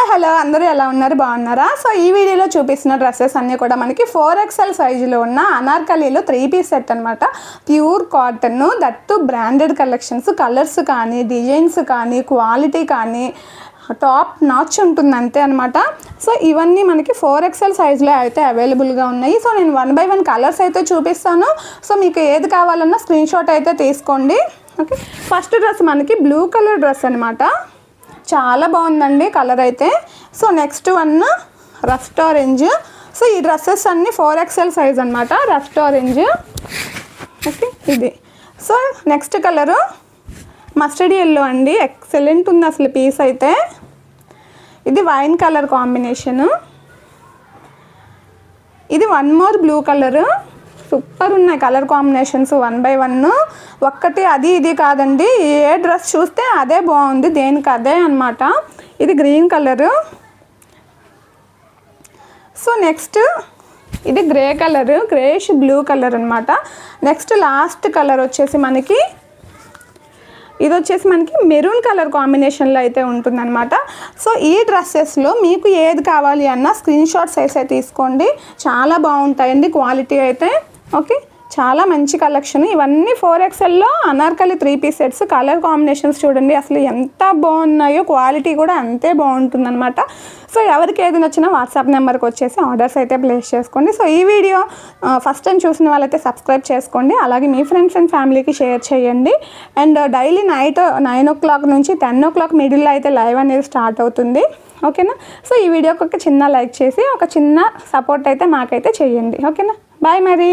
Hello అందరూ ఎలా ఉన్నారు బాగున్నారా? సో ఈ వీడియోలో చూపిస్తున్న డ్రెస్సెస్ అన్నీ కూడా మనకి 4XL సైజులో ఉన్న అనార్కలీలో 3 పీస్ సెట్ అనమాట. Pure cotton, that branded collections, colours కానీ డిజైన్స్ కానీ క్వాలిటీ కానీ టాప్ నాచ్ ఉంటుంది అంతే అనమాట. సో ఇవన్నీ మనకి 4XL సైజులో అయితే అవైలబుల్గా ఉన్నాయి. సో నేను 1 by 1 కలర్స్ అయితే చూపిస్తాను. సో మీకు ఏది కావాలన్నా స్క్రీన్ షాట్ అయితే తీసుకోండి. ఓకే, ఫస్ట్ డ్రెస్ మనకి బ్లూ కలర్ డ్రెస్ అనమాట. చాలా బాగుందండి కలర్ అయితే. So next one rust orange. So ఈ డ్రెస్సెస్ అన్నీ 4XL సైజ్ అనమాట, రస్ట్ ఆరెంజ్. ఓకే, ఇది. So next colour mustard yellow అండి, ఎక్సలెంట్ ఉంది అసలు పీస్ అయితే. ఇది వైన్ కలర్ కాంబినేషను. ఇది one more blue colour. Super ఉన్నాయి కలర్ కాంబినేషన్స్ 1 by 1. ఒక్కటి అది ఇది కాదండి, ఏ డ్రెస్ చూస్తే అదే బాగుంది, దేనికి అదే అనమాట. ఇది గ్రీన్ కలరు. సో నెక్స్ట్ ఇది grey colour, greyish blue colour అనమాట. నెక్స్ట్ లాస్ట్ కలర్ వచ్చేసి మనకి ఇది వచ్చేసి మనకి మెరూన్ కలర్ కాంబినేషన్లో అయితే ఉంటుందన్నమాట. సో ఈ డ్రెస్సెస్లో మీకు ఏది కావాలి అన్న స్క్రీన్ షాట్స్ అయితే తీసుకోండి, చాలా బాగుంటాయండి క్వాలిటీ అయితే. ఓకే, చాలా మంచి కలెక్షన్. ఇవన్నీ 4XLలో anarkali 3 piece sets. Colour combinations చూడండి అసలు ఎంత బాగున్నాయో, క్వాలిటీ కూడా అంతే బాగుంటుందన్నమాట. సో ఎవరికి ఏది నచ్చినా వాట్సాప్ నెంబర్కి వచ్చేసి ఆర్డర్స్ అయితే ప్లేస్ చేసుకోండి. సో ఈ వీడియో ఫస్ట్ టైం చూసిన వాళ్ళైతే సబ్స్క్రైబ్ చేసుకోండి, అలాగే మీ ఫ్రెండ్స్ అండ్ ఫ్యామిలీకి షేర్ చేయండి. అండ్ డైలీ నైట్ 9 o'clock నుంచి 10 o'clock మిడిల్లో అయితే లైవ్ అనేది స్టార్ట్ అవుతుంది. ఓకేనా? సో ఈ వీడియోకి ఒక చిన్న లైక్ చేసి ఒక చిన్న సపోర్ట్ అయితే మాకైతే చేయండి. ఓకేనా? బాయ్ మరి.